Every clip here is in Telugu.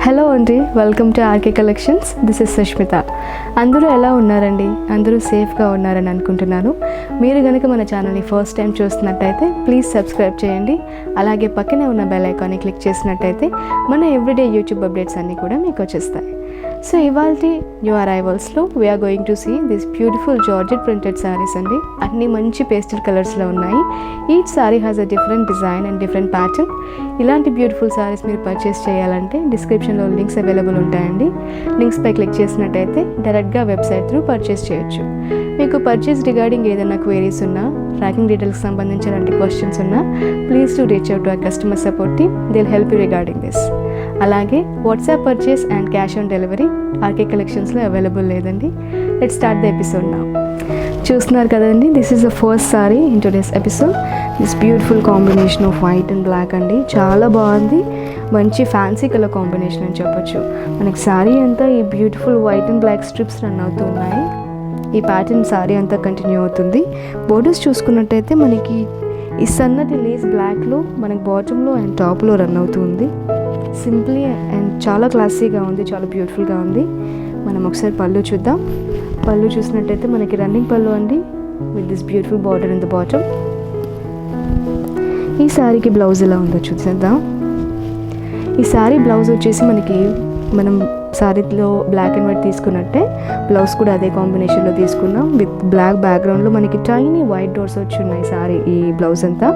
హలో అండి, welcome to RK collections. This is Sushmita. అందరూ ఎలా ఉన్నారండి? అందరూ సేఫ్గా ఉన్నారని అనుకుంటున్నాను. మీరు కనుక మన ఛానల్ని ఫస్ట్ టైం చూస్తున్నట్టయితే ప్లీజ్ సబ్స్క్రైబ్ చేయండి. అలాగే పక్కనే ఉన్న బెల్ ఐకాన్ని క్లిక్ చేసినట్టయితే మన ఎవ్రీడే యూట్యూబ్ అప్డేట్స్ అన్నీ కూడా మీకు వచ్చేస్తాయి. సో ఇవాల్టి న్యూ అరైవల్స్లో we are going to see this beautiful georgette printed saris అండి. అన్నీ మంచి పేస్టల్ కలర్స్లో ఉన్నాయి. Each sari has a different design and different pattern. ఇలాంటి బ్యూటిఫుల్ శారీస్ మీరు పర్చేస్ చేయాలంటే డిస్క్రిప్షన్లో లింక్స్ అవైలబుల్ ఉంటాయండి. లింక్స్పై క్లిక్ చేసినట్టయితే డైరెక్ట్గా వెబ్సైట్ త్రూ పర్చేస్ చేయొచ్చు. మీకు పర్చేస్ రిగార్డింగ్ ఏదైనా క్వైరీస్ ఉన్నా, ట్రాకింగ్ డీటెయిల్స్కి సంబంధించిన అలాంటి క్వశ్చన్స్ ఉన్నా, please to reach out to our customer support team. They will help you regarding this. అలాగే WhatsApp purchase and cash on delivery RK కలెక్షన్స్లో అవైలబుల్ లేదండి. Let's start the episode now. చూస్తున్నారు కదండి, this is the first sari in today's episode. This beautiful combination of white and black అండి, చాలా బాగుంది. మంచి ఫ్యాన్సీ కలర్ కాంబినేషన్ అని చెప్పొచ్చు. మనకి శారీ అంతా ఈ beautiful white and black stripes run అవుతూ ఉన్నాయి. ఈ ప్యాటర్న్ శారీ అంతా కంటిన్యూ అవుతుంది. బోర్డర్స్ చూసుకున్నట్టయితే మనకి ఈ సన్నటి లేస్ బ్లాక్లో మనకి బాటంలో అండ్ టాప్లో రన్ అవుతుంది. సింప్లీ అండ్ చాలా క్లాసీగా ఉంది, చాలా బ్యూటిఫుల్గా ఉంది. మనం ఒకసారి పళ్ళు చూద్దాం. పళ్ళు చూసినట్టయితే మనకి రన్నింగ్ పళ్ళు అండి, with this beautiful border in the bottom. ఈ శారీకి బ్లౌజ్ ఎలా ఉందో చూసేద్దాం. ఈ శారీ బ్లౌజ్ వచ్చేసి మనం శారీలో బ్లాక్ అండ్ వైట్ తీసుకున్నట్టే బ్లౌజ్ కూడా అదే కాంబినేషన్లో తీసుకున్నాం. విత్ బ్లాక్ బ్యాక్గ్రౌండ్లో మనకి టైనీ వైట్ డోర్స్ వచ్చి ఉన్నాయి శారీ ఈ బ్లౌజ్ అంతా.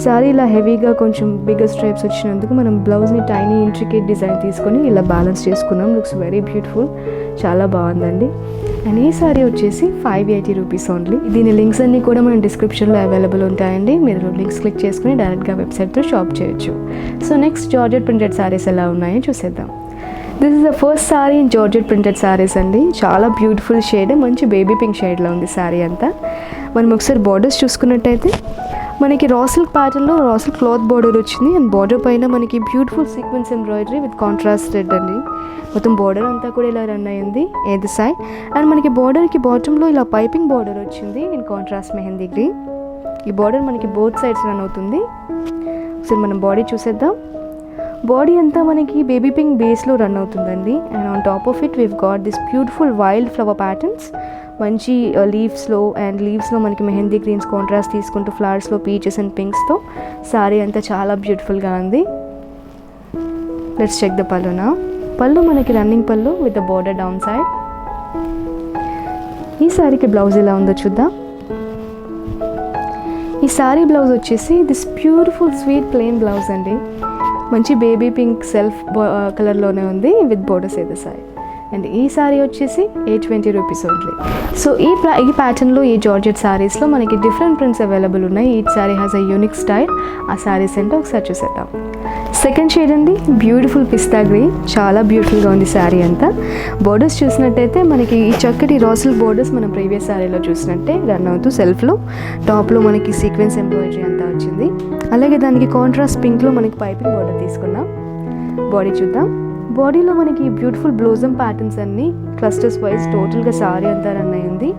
శారీ ఇలా హెవీగా కొంచెం బిగ్గర్ స్ట్రైప్స్ వచ్చినందుకు మనం బ్లౌజ్ని టైనీ ఇంట్రికేట్ డిజైన్ తీసుకొని ఇలా బ్యాలెన్స్ చేసుకున్నాం. లుక్స్ వెరీ బ్యూటిఫుల్, చాలా బాగుందండి. అండ్ ఈ శారీ వచ్చేసి 580 రూపీస్ ఓన్లీ. దీని లింక్స్ అన్నీ కూడా మన డిస్క్రిప్షన్లో అవైలబుల్ ఉంటాయండి. మీరు లింక్స్ క్లిక్ చేసుకుని డైరెక్ట్గా వెబ్సైట్తో షాప్ చేయొచ్చు. So next georgette printed saris ఎలా ఉన్నాయో చూసేద్దాం. This is the first sari in georgette printed saris అండి. చాలా బ్యూటిఫుల్ షేడ్, మంచి బేబీ పింక్ షేడ్లో ఉంది శారీ అంతా. మనం ఒకసారి బార్డర్స్ చూసుకున్నట్టయితే మనకి రా సిల్క్ ప్యాటర్న్లో రా సిల్క్ క్లాత్ బార్డర్ వచ్చింది. అండ్ బార్డర్ పైన మనకి beautiful sequence embroidery with contrast red అండి. మొత్తం బార్డర్ అంతా కూడా ఇలా రన్ అయ్యింది ఏది సైడ్. అండ్ మనకి బార్డర్కి బాటంలో ఇలా పైపింగ్ బార్డర్ వచ్చింది ఇన్ కాంట్రాస్ట్ మెహందీ గ్రీన్. ఈ బార్డర్ మనకి బోత్ సైడ్స్ రన్ అవుతుంది. ఒకసారి మనం బాడీ చూసేద్దాం. బాడీ అంతా మనకి బేబీ పింక్ బేస్లో రన్ అవుతుందండి. And on top of it we've got this beautiful wild flower patterns. మంచి లీవ్స్లో మనకి మెహందీ గ్రీన్స్ కాంట్రాస్ట్ తీసుకుంటూ ఫ్లవర్స్లో పీచెస్ అండ్ పింక్స్తో శారీ అంతా చాలా బ్యూటిఫుల్గా ఉంది. లెట్స్ చెక్ ద పళ్ళునా. పళ్ళు మనకి running pallu with the border down side. ఈ శారీకి బ్లౌజ్ ఎలా ఉందో చూద్దాం. ఈ శారీ బ్లౌజ్ వచ్చేసి this beautiful sweet plain blouse అండి. మంచి బేబీ పింక్ సెల్ఫ్ కలర్లోనే ఉంది with borders either side. And ఈ శారీ వచ్చేసి 820 రూపీస్ ఓన్లీ. సో ఈ ప్యాటర్న్లో ఈ జార్జెట్ శారీస్లో మనకి డిఫరెంట్ ప్రింట్స్ అవైలబుల్ ఉన్నాయి. Each sari has a unique style. ఆ శారీస్ ఏంటో ఒకసారి చూసేద్దాం. సెకండ్ షేడ్ అండి, బ్యూటిఫుల్ పిస్తా గ్రీన్. చాలా బ్యూటిఫుల్గా ఉంది శారీ అంతా. బోర్డర్స్ చూసినట్టయితే మనకి ఈ చక్కటి రాసిల్ బోర్డర్స్ మనం ప్రీవియస్ శారీలో చూసినట్టే రన్ అవుతూ సెల్ఫ్లో టాప్లో మనకి సీక్వెన్స్ ఎంబ్రాయిడరీ అంతా వచ్చింది. అలాగే దానికి కాంట్రాస్ట్ పింక్లో మనకి పైపింగ్ బోర్డర్ తీసుకున్నాం. బాడీ చూద్దాం. బాడీలో మనకి బ్యూటిఫుల్ బ్లౌజమ్ ప్యాటర్న్స్ అన్నీ క్లస్టర్స్ వైజ్ టోటల్గా శారీ అంతా రన్ అయ్యింది.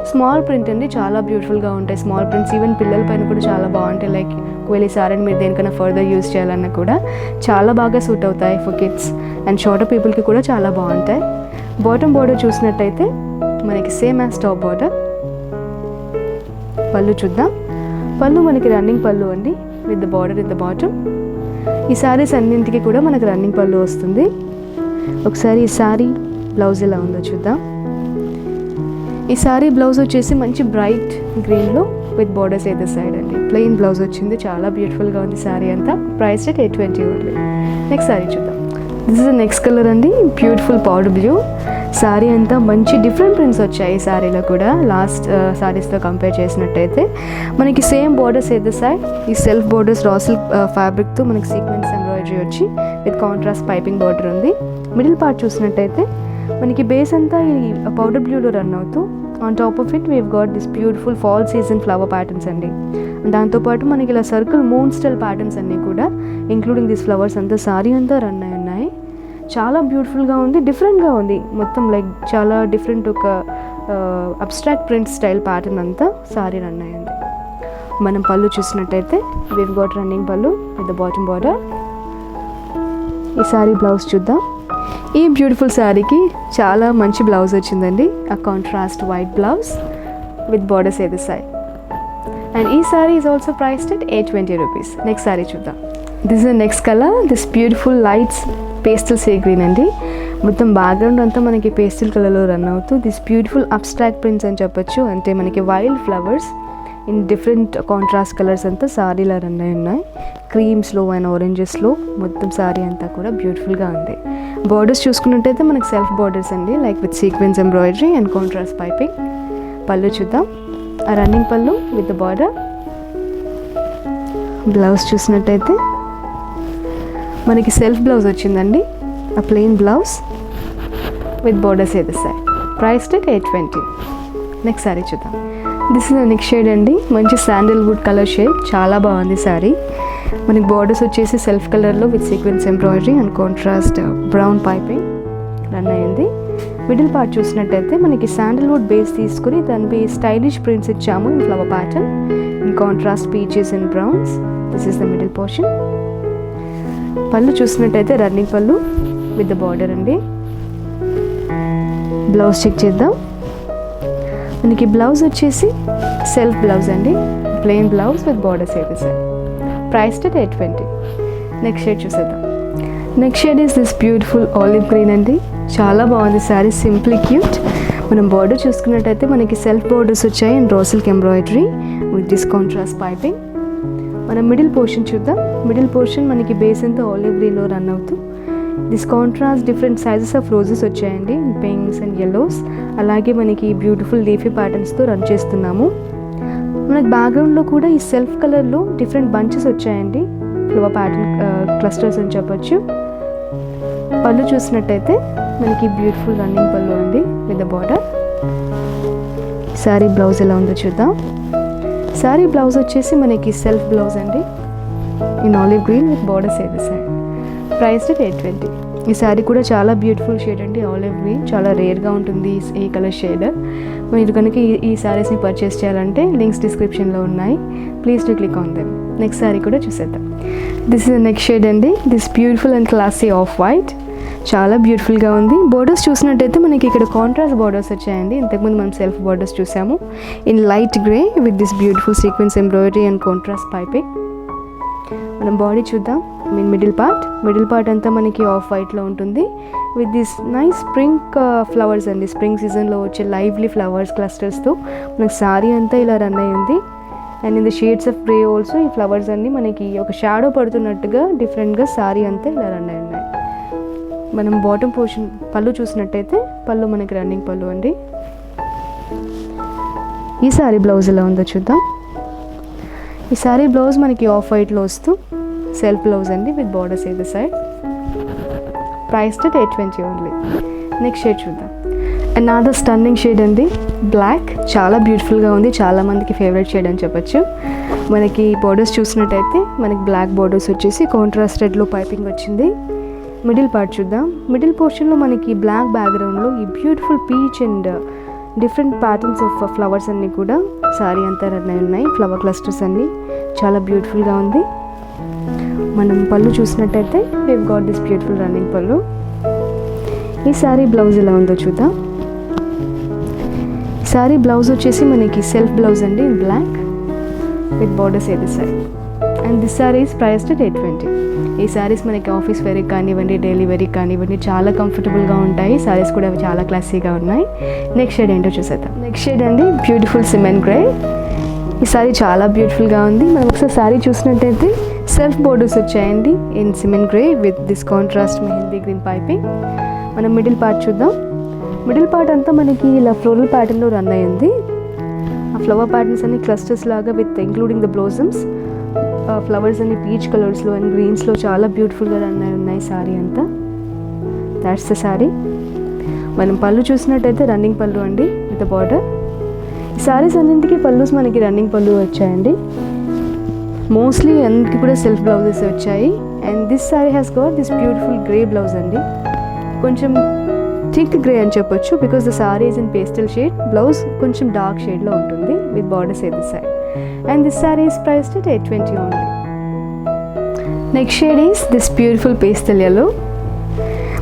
స్మాల్ ప్రింట్ అండి, చాలా బ్యూటిఫుల్గా ఉంటాయి స్మాల్ ప్రింట్స్. ఈవెన్ పిల్లల పైన కూడా చాలా బాగుంటాయి. లైక్ ఒకవేళ ఈ శారీని మీరు దేనికైనా ఫర్దర్ యూజ్ చేయాలన్నా కూడా చాలా బాగా సూట్ అవుతాయి ఫర్ కిడ్స్ అండ్ షార్టర్ పీపుల్కి కూడా చాలా బాగుంటాయి. బాటమ్ బార్డర్ చూసినట్టయితే మనకి సేమ్ యాజ్ టాప్ బార్డర్. పళ్ళు చూద్దాం. పళ్ళు మనకి రన్నింగ్ పళ్ళు అండి with the border in the bottom. ఈ శారీస్ అన్నింటికి కూడా మనకి రన్నింగ్ పళ్ళు వస్తుంది. ఒకసారి ఈ శారీ బ్లౌజ్ ఎలా ఉందో చూద్దాం. ఈ శారీ బ్లౌజ్ వచ్చేసి మంచి బ్రైట్ గ్రీన్లో విత్ బార్డర్స్ ఎదర్ సైడ్ అండి. ప్లెయిన్ బ్లౌజ్ వచ్చింది, చాలా బ్యూటిఫుల్గా ఉంది శారీ అంతా. Price rate 820 only. Next sari చూద్దాం. This is the next colour అండి, బ్యూటిఫుల్ పౌడర్ బ్లూ. శారీ అంతా మంచి డిఫరెంట్ ప్రింట్స్ వచ్చాయి ఈ శారీలో కూడా. లాస్ట్ శారీస్తో కంపేర్ చేసినట్టయితే మనకి సేమ్ బార్డర్స్ ఎదర్ సైడ్. ఈ సెల్ఫ్ బార్డర్స్ రా సిల్క్ ఫ్యాబ్రిక్తో మనకి సీక్వెన్స్ ఎంబ్రాయిడరీ వచ్చి విత్ కాంట్రాస్ట్ పైపింగ్ బార్డర్ ఉంది. మిడిల్ పార్ట్ చూసినట్టయితే మనకి బేస్ అంతా ఈ పౌడర్ బ్లూలో రన్ అవుతూ on top of it we've got this beautiful fall season flower patterns అండి. దాంతోపాటు మనకి ఇలా సర్కిల్ మూన్ స్టైల్ ప్యాటర్న్స్ అన్నీ కూడా ఇంక్లూడింగ్ దిస్ ఫ్లవర్స్ అంతా శారీ అంతా రన్ అయి ఉన్నాయి. చాలా బ్యూటిఫుల్గా ఉంది, డిఫరెంట్గా ఉంది. మొత్తం లైక్ చాలా డిఫరెంట్ ఒక అబ్స్ట్రాక్ట్ ప్రింట్ స్టైల్ ప్యాటర్న్ అంతా శారీ రన్ అయ్యింది. మనం పళ్ళు చూసినట్టయితే weave got running pallu with the bottom border. ఈ శారీ బ్లౌజ్ చూద్దాం. ఈ బ్యూటిఫుల్ శారీకి చాలా మంచి బ్లౌజ్ వచ్చిందండి. ఆ contrast white blouse with borders either side. And ఈ sari is also priced at 820 rupees. Next sari చూద్దాం. This is the next colour. This beautiful lights pastel sea green అండి. మొత్తం బ్యాక్గ్రౌండ్ అంతా మనకి పేస్టల్ కలర్లో రన్ అవుతూ దిస్ బ్యూటిఫుల్ అబ్స్ట్రాక్ట్ ప్రింట్స్ అని చెప్పొచ్చు. అంటే మనకి wild flowers in different contrast colours అంతా శారీలో రన్ అయి ఉన్నాయి. క్రీమ్స్లో అండ్ ఆరెంజెస్లో మొత్తం శారీ అంతా కూడా బ్యూటిఫుల్గా ఉంది. బార్డర్స్ చూసుకున్నట్టయితే మనకి సెల్ఫ్ బార్డర్స్ అండి, like with sequence embroidery and contrast piping. పళ్ళు చూద్దాం. ఆ running pallu with the border. Blouse చూసినట్టయితే మనకి సెల్ఫ్ బ్లౌజ్ వచ్చిందండి, ఆ plain blouse with borders either side. Priced at 820. Next sari చూద్దాం. This is the next shade అండి. మంచి శాండల్వుడ్ కలర్ షేడ్, చాలా బాగుంది శారీ. మనకి బార్డర్స్ వచ్చేసి సెల్ఫ్ కలర్లో with sequence embroidery and contrast brown piping run అయ్యింది. మిడిల్ పార్ట్ చూసినట్టయితే మనకి శాండల్వుడ్ బేస్ తీసుకుని దానిపై స్టైలిష్ ప్రింట్స్ ఇచ్చాము in flower pattern in contrast peaches and browns. This is the middle portion. Pallu చూసినట్టయితే running pallu with the border అండి. బ్లౌజ్ చెక్ చేద్దాం. మనకి బ్లౌజ్ వచ్చేసి సెల్ఫ్ బ్లౌజ్ అండి, ప్లెయిన్ బ్లౌజ్ విత్ బార్డర్స్ అయితే sir. Priced at 820. Next shade చూసేద్దాం. Next shade is this beautiful olive green అండి. చాలా బాగుంది శారీ, సింప్లీ క్యూట్. మనం బార్డర్ చూసుకున్నట్టయితే మనకి సెల్ఫ్ బార్డర్స్ వచ్చాయి and raw silk embroidery with this contrast piping. మనం మిడిల్ పోర్షన్ చూద్దాం. మిడిల్ పోర్షన్ మనకి బేస్ అంతా ఆలివ్ గ్రీన్లో రన్ అవుతూ this contrast different sizes of roses వచ్చాయండి, పింక్స్ అండ్ యెల్లోస్. అలాగే మనకి బ్యూటిఫుల్ లీఫీ ప్యాటర్న్స్తో రన్ చేస్తున్నాము. మనకి బ్యాక్గ్రౌండ్లో కూడా ఈ సెల్ఫ్ కలర్లో డిఫరెంట్ బంచెస్ వచ్చాయండి, ఫ్లవర్ ప్యాటర్న్ క్లస్టర్స్ అని చెప్పొచ్చు. పళ్ళు చూసినట్టయితే మనకి బ్యూటిఫుల్ రన్నింగ్ పళ్ళు అండి with the border. Sari blouse ఎలా ఉందో చూద్దాం. శారీ బ్లౌజ్ వచ్చేసి మనకి సెల్ఫ్ బ్లౌజ్ అండి in olive green with borders ఏది సైడ్. Priced at 820. ఈ శారీ కూడా చాలా బ్యూటిఫుల్ షేడ్ అండి, ఆలివ్ గ్రీన్. చాలా రేర్గా ఉంటుంది ఈ కలర్ షేడ్. మీరు కనుక ఈ శారీస్ని పర్చేస్ చేయాలంటే లింక్స్ డిస్క్రిప్షన్లో ఉన్నాయి, please to click on them. Next sari కూడా చూసేద్దాం. This is the next shade అండి. This beautiful and classy off white, చాలా బ్యూటిఫుల్గా ఉంది. బోర్డర్స్ చూసినట్టయితే మనకి ఇక్కడ కాంట్రాస్ట్ బార్డర్స్ వచ్చాయండి. ఇంతకుముందు మనం సెల్ఫ్ బార్డర్స్ చూసాము in light grey with this beautiful sequence embroidery and contrast piping. మనం బాడీ చూద్దాం. మిడిల్ పార్ట్ అంతా మనకి ఆఫ్ వైట్లో ఉంటుంది with this nice spring flowers అండి. స్ప్రింగ్ సీజన్లో వచ్చే లైవ్లీ ఫ్లవర్స్ క్లస్టర్స్తో మనకి శారీ అంతా ఇలా రన్ అయ్యి ఉంది. And in the shades of grey also ఈ ఫ్లవర్స్ అన్నీ మనకి ఒక షాడో పడుతున్నట్టుగా డిఫరెంట్గా శారీ అంతా ఇలా రన్ అయి ఉన్నాయి. మనం బాటమ్ పోర్షన్ పళ్ళు చూసినట్టయితే పళ్ళు మనకి రన్నింగ్ పళ్ళు అండి. ఈ శారీ బ్లౌజ్ ఎలా ఉందో చూద్దాం. ఈ శారీ బ్లౌజ్ మనకి ఆఫ్ వైట్లో వస్తూ సెల్ఫ్ బ్లౌజ్ అండి విత్ బార్డర్స్ ఏది side. Priced at 820 only. Next shade చూద్దాం. అనదర్ స్టన్నింగ్ షేడ్ అండి, బ్లాక్. చాలా బ్యూటిఫుల్గా ఉంది, చాలా మందికి ఫేవరెట్ షేడ్ అని చెప్పొచ్చు. మనకి బార్డర్స్ చూసినట్టయితే మనకి బ్లాక్ బార్డర్స్ వచ్చేసి కాంట్రాస్ట్ రెడ్లో పైపింగ్ వచ్చింది. మిడిల్ పార్ట్ చూద్దాం. మిడిల్ పోర్షన్లో మనకి బ్లాక్ బ్యాక్గ్రౌండ్లో ఈ beautiful peach and different patterns of flowers అన్నీ కూడా శారీ అంతా రన్ అయి ఉన్నాయి. ఫ్లవర్ క్లస్టర్స్ అన్నీ చాలా బ్యూటిఫుల్గా ఉంది. మనం పళ్ళు చూసినట్టయితే we've got this beautiful running పళ్ళు. ఈ శారీ బ్లౌజ్ ఎలా ఉందో చూద్దాం. శారీ బ్లౌజ్ వచ్చేసి మనకి సెల్ఫ్ బ్లౌజ్ అండి ఇన్ బ్లాక్ విత్ బార్డర్స్ ఏది side. And this sari is priced at 820. ఈ శారీస్ మనకి ఆఫీస్ వేర్కి కానివ్వండి, డైలీ వేర్కి కానివ్వండి చాలా కంఫర్టబుల్గా ఉంటాయి. శారీస్ కూడా చాలా క్లాసీగా ఉన్నాయి. నెక్స్ట్ షేడ్ ఏంటో చూసేద్దాం. నెక్స్ట్ షేడ్ అండి బ్యూటిఫుల్ సిమెంట్ గ్రే. ఈ శారీ చాలా బ్యూటిఫుల్గా ఉంది. మనం ఒకసారి శారీ చూసినట్టయితే సెల్ఫ్ బోర్డర్స్ వచ్చాయండి in cement grey with this contrast mehndi green piping. మనం మిడిల్ పార్ట్ చూద్దాం. మిడిల్ పార్ట్ అంతా మనకి ఇలా ఫ్లోరల్ ప్యాటర్న్లో రన్ అయ్యింది. ఆ ఫ్లవర్ ప్యాటర్న్స్ అన్ని క్లస్టర్స్ లాగా with including the blossoms. Flowers అన్ని పీచ్ కలర్స్లో అండ్ గ్రీన్స్లో చాలా బ్యూటిఫుల్గా రన్ అయి ఉన్నాయి శారీ అంతా. That's the sari. మనం పళ్ళు చూసినట్టయితే రన్నింగ్ పళ్ళు అండి విత్ ద బార్డర్. ఈ శారీస్ అన్నింటికి పళ్ళుస్ మనకి రన్నింగ్ పళ్ళు వచ్చాయండి. మోస్ట్లీ అన్నిటికీ కూడా సెల్ఫ్ బ్లౌజెస్ వచ్చాయి. And this sari has got this beautiful grey blouse అండి. కొంచెం థిక్ గ్రే అని చెప్పొచ్చు because the sari is in pastel shade. Blouse కొంచెం డార్క్ షేడ్లో ఉంటుంది with borders at the side. And this sari is priced at 820 only. Next shade is this beautiful pastel yellow.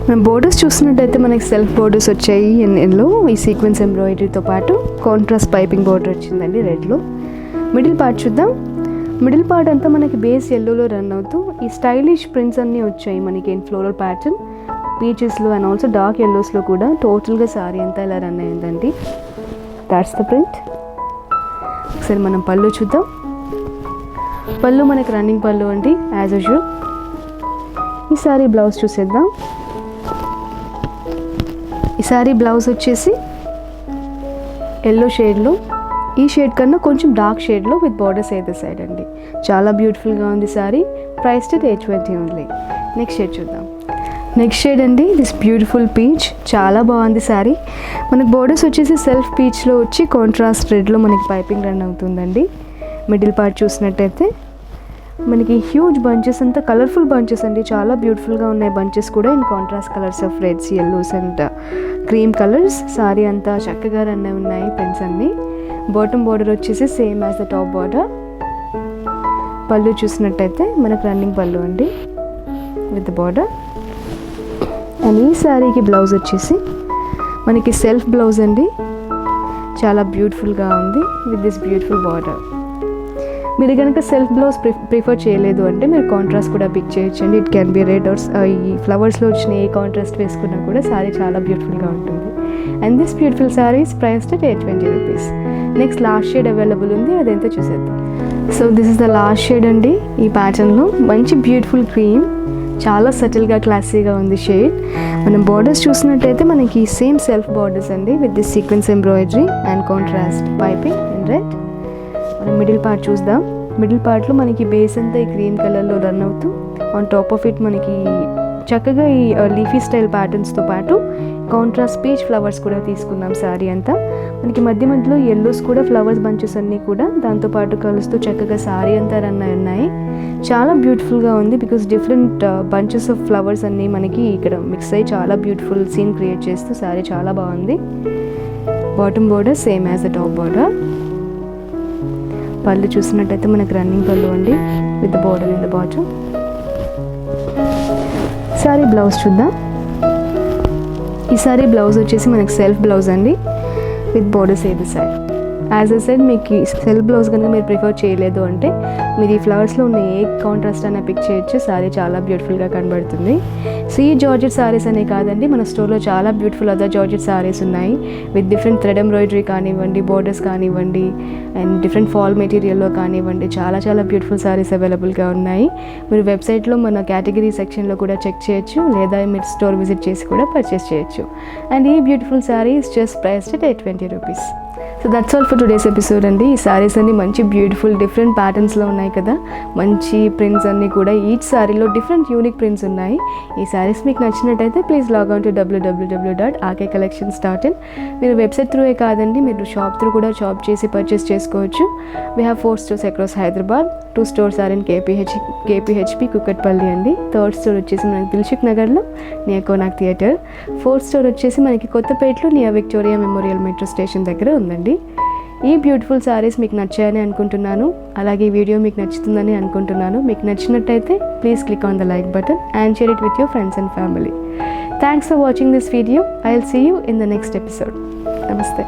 మనం బోర్డర్స్ చూసినట్టయితే మనకి సెల్ఫ్ బోర్డర్స్ వచ్చాయి ఎల్లో ఈ సీక్వెన్స్ ఎంబ్రాయిడరీతో పాటు కాంట్రాస్ట్ పైపింగ్ బోర్డర్ వచ్చిందండి రెడ్లో. మిడిల్ పార్ట్ చూద్దాం. మిడిల్ పార్ట్ అంతా మనకి బేస్ ఎల్లోలో రన్ అవుతూ ఈ స్టైలిష్ ప్రింట్స్ అన్నీ వచ్చాయి మనకి ఇన్ ఫ్లోరల్ ప్యాటర్న్ పీచెస్లో అండ్ ఆల్సో డార్క్ ఎల్లోస్లో కూడా టోటల్గా సారీ అంతా ఇలా రన్ అయిందండి. That's the print. ఒకసారి మనం పళ్ళు చూద్దాం. పళ్ళు మనకి రన్నింగ్ పళ్ళు అండి యాజ్ యూజువల్. ఈ సారీ బ్లౌజ్ చూసేద్దాం. ఈ సారీ బ్లౌజ్ వచ్చేసి ఎల్లో షేడ్లో, ఈ షేడ్ కన్నా కొంచెం డార్క్ షేడ్లో విత్ బార్డర్స్ అయితే సైడ్ అండి. చాలా బ్యూటిఫుల్గా ఉంది sorry. Priced at 820 only. Next shade చూద్దాం. నెక్స్ట్ షేడ్ అండి దిస్ బ్యూటిఫుల్ పీచ్. చాలా బాగుంది సారీ. మనకు బోర్డర్స్ వచ్చేసి సెల్ఫ్ పీచ్లో వచ్చి కాంట్రాస్ట్ రెడ్లో మనకి పైపింగ్ రన్ అవుతుందండి. మిడిల్ పార్ట్ చూసినట్టయితే మనకి హ్యూజ్ బంచెస్ అంతా కలర్ఫుల్ బంచెస్ అండి. చాలా బ్యూటిఫుల్గా ఉన్నాయి బంచెస్ కూడా in contrast colours of reds, yellows and cream colours. Sorry అంతా చక్కగా రన్ ఉన్నాయి పెన్స్ అన్నీ. బాటమ్ బార్డర్ వచ్చేసి same as the top border. పళ్ళు చూసినట్టయితే మనకు రన్నింగ్ పళ్ళు అండి విత్ బార్డర్. అండ్ ఈ శారీకి బ్లౌజ్ వచ్చేసి మనకి సెల్ఫ్ బ్లౌజ్ అండి. చాలా బ్యూటిఫుల్గా ఉంది విత్ దిస్ బ్యూటిఫుల్ బార్డర్. మీరు కనుక సెల్ఫ్ బ్లౌజ్ ప్రిఫర్ చేయలేదు అంటే మీరు కాంట్రాస్ట్ కూడా పిక్ చేయొచ్చండి. It can be red or ఈ ఫ్లవర్స్లో వచ్చిన ఏ కాంట్రాస్ట్ వేసుకున్నా కూడా శారీ చాలా బ్యూటిఫుల్గా ఉంటుంది. And this beautiful sari is priced at 820 rupees. Next last shade available ఉంది, అదెంతో చూసేద్దాం. So this is the last shade అండి. ఈ ప్యాటర్న్లో మంచి బ్యూటిఫుల్ క్రీమ్, చాలా సటిల్గా క్లాసీగా ఉంది షేడ్. మనం బార్డర్స్ చూసినట్టయితే మనకి సేమ్ సెల్ఫ్ బార్డర్స్ అండి with this sequence embroidery and contrast piping in red. మనం మిడిల్ పార్ట్ చూద్దాం. మిడిల్ పార్ట్లో మనకి బేస్ అంతా ఈ క్రీమ్ కలర్లో రన్ అవుతూ ఆన్ టాప్ ఆఫ్ ఇట్ మనకి చక్కగా ఈ లీఫీ స్టైల్ ప్యాటర్న్స్తో పాటు కాంట్రాస్ట్ పీచ్ ఫ్లవర్స్ కూడా తీసుకున్నాం సారీ అంతా. మనకి మధ్య మధ్యలో ఎల్లోస్ కూడా ఫ్లవర్స్ బంచెస్ అన్నీ కూడా దాంతోపాటు కలుస్తూ చక్కగా సారీ అంతా రన్ ఉన్నాయి. చాలా బ్యూటిఫుల్గా ఉంది because different bunches of flowers అన్నీ మనకి ఇక్కడ మిక్స్ అయ్యి చాలా బ్యూటిఫుల్ సీన్ క్రియేట్ చేస్తూ సారీ చాలా బాగుంది. Bottom border same as the top border. పళ్ళు చూసినట్టయితే మనకి రన్నింగ్ పళ్ళు అండి with the border in the bottom. Sorry blouse చూద్దాం. ఈ సారీ బ్లౌజ్ వచ్చేసి మనకి సెల్ఫ్ బ్లౌజ్ అండి విత్ బోర్డర్స్ ఏది సైడ్. యాజ్ అ సైడ్ మీకు సెల్ఫ్ బ్లౌజ్ కనుక మీరు ప్రిఫర్ చేయలేదు అంటే మీరు ఈ ఫ్లవర్స్లో ఉన్న ఏ కాంట్రాస్ట్ అయినా పిక్ చేయొచ్చు. సారీ చాలా బ్యూటిఫుల్గా కనబడుతుంది. సో ఈ జార్జెట్ సారీస్ అనే కాదండి, మన స్టోర్లో చాలా బ్యూటిఫుల్ అదర్ జార్జెట్ సారీస్ ఉన్నాయి విత్ డిఫరెంట్ థ్రెడ్ ఎంబ్రాయిడరీ కానివ్వండి, బోర్డర్స్ కానివ్వండి అండ్ డిఫరెంట్ ఫాల్ మెటీరియల్లో కానివ్వండి, చాలా చాలా బ్యూటిఫుల్ సారీస్ అవైలబుల్గా ఉన్నాయి. మీరు వెబ్సైట్లో మన కేటగిరీ సెక్షన్లో కూడా చెక్ చేయొచ్చు, లేదా మీరు స్టోర్ విజిట్ చేసి కూడా పర్చేస్ చేయొచ్చు. అండ్ ఈ beautiful sorry is just priced at 820 rupees. So that's all for today's episode అండి. ఈ సారీస్ అన్ని మంచి బ్యూటిఫుల్ డిఫరెంట్ ప్యాటర్న్స్లో ఉన్నాయి కదా, మంచి ప్రింట్స్ అన్నీ కూడా ఈచ్ సారీలో డిఫరెంట్ యూనిక్ ప్రింట్స్ ఉన్నాయి. ఈ సారీస్ మీకు నచ్చినట్టయితే please log on to www.rkcollections.in. మీరు వెబ్సైట్ త్రూయే కాదండి, మీరు షాప్ త్రూ కూడా షాప్ చేసి పర్చేస్ చేసుకోవచ్చు. We have 4 stores across Hyderabad. 2 stores are in KPHP Kukatpally అండి. 3rd store వచ్చేసి మనకి దిల్సుఖ్ నగర్లో near Konark theatre. 4th store వచ్చేసి మనకి కొత్తపేటలో near Victoria Memorial metro station దగ్గర ఉందండి. ఈ బ్యూటిఫుల్ సారీస్ మీకు నచ్చాయని అనుకుంటున్నాను, అలాగే ఈ వీడియో మీకు నచ్చుతుందని అనుకుంటున్నాను. మీకు నచ్చినట్టయితే please click on the like button and share it with your friends and family. Thanks for watching this video. I will see you in the next episode. నమస్తే.